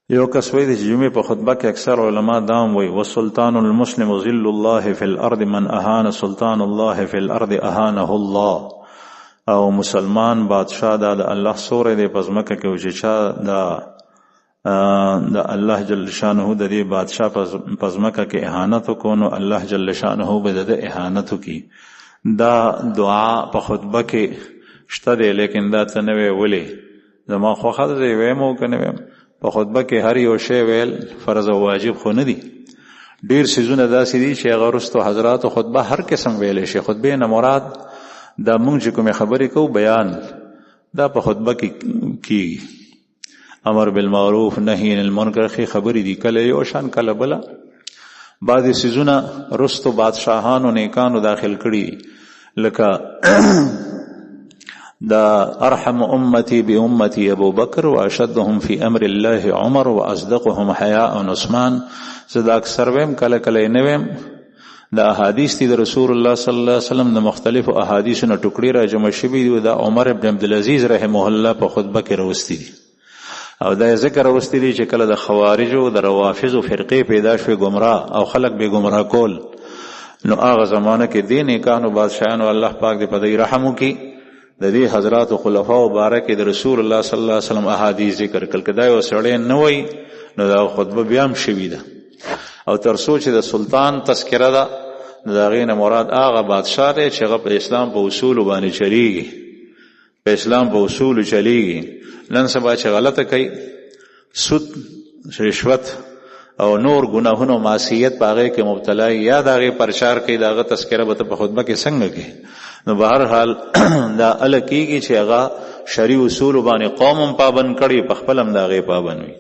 یو کس وی د جمعې په خطبه کې اکثر علما دام وی والسلطان المسلم ظل الله فی الارض من اهان سلطان الله فی الارض اهانه الله. او مسلمان بادشاہ دا الله سورې د پزمکه کې او چې چا دا الله جل شانه د دې بادشاہ پزمکه کې اهانت وکونو الله جل شانه به د اهانت کی. دا دعا په خطبه کې شته دی لیکن دا څه نه ویلې زما خو خاطر دی ویمو کنه ویم په خطبه کې هر یو شی ویل فرض او واجب خو نه دي. ډیر سيزونه داسې دي چې غرستو حضرات خطبه هر قسم ویلې شي. خطبه نه مراد دا مونږ چې کومه خبرې کو بیان دا په خطبه کې امر بالمعروف نهی عن المنکر خبرې دي کله یو شان کله بلا. بعضی سيزونه رستو بادشاہانو نیکانو داخل کړي لکه دا ارحم امتی بامتی ابو بکر واشدهم فی امر الله عمر واصدقهم حیاء عثمان. زدا اکثر ویم کله کله نویم دا احادیث دي د رسول الله صلی الله علیه وسلم د مختلف احادیث نه ټوکړي را جمع شوي دي. دا عمر ابن عبد العزيز رحمه الله په خطبه کې راوستي دي او دا ذکر راوستي دي چې کله د خوارج او د روافض او فرقې پیدا شوه گمراه او خلق به گمراه کول نو هغه زمانہ کې دین کانو بادشاہانو الله پاک دې په دې رحم وکي. د دې حضرات او خلفاء مبارک د رسول الله صلی الله علیه وسلم احادیث ذکر کړل کدا یو سړی نه وای نو دا خطبه بیا هم شوی ده. او تر سوچ د سلطان تذکرہ ده دا غینه مراد هغه بادشاہ دی چې په اسلام په اصول باندې چلیږي په اسلام په اصول چلیږي. نن سبا چې غلطه کوي سود رشوت او نور گناهونو معصیت پاغه کې مبتلا یا داغه پرچار کوي داغه تذکرہ به په خطبه کې څنګه کوي. نو بهر حال دا الکیږي چې هغه شرعي اصول باندې قوم پابند کړي په خپل هم داغه پابند وي.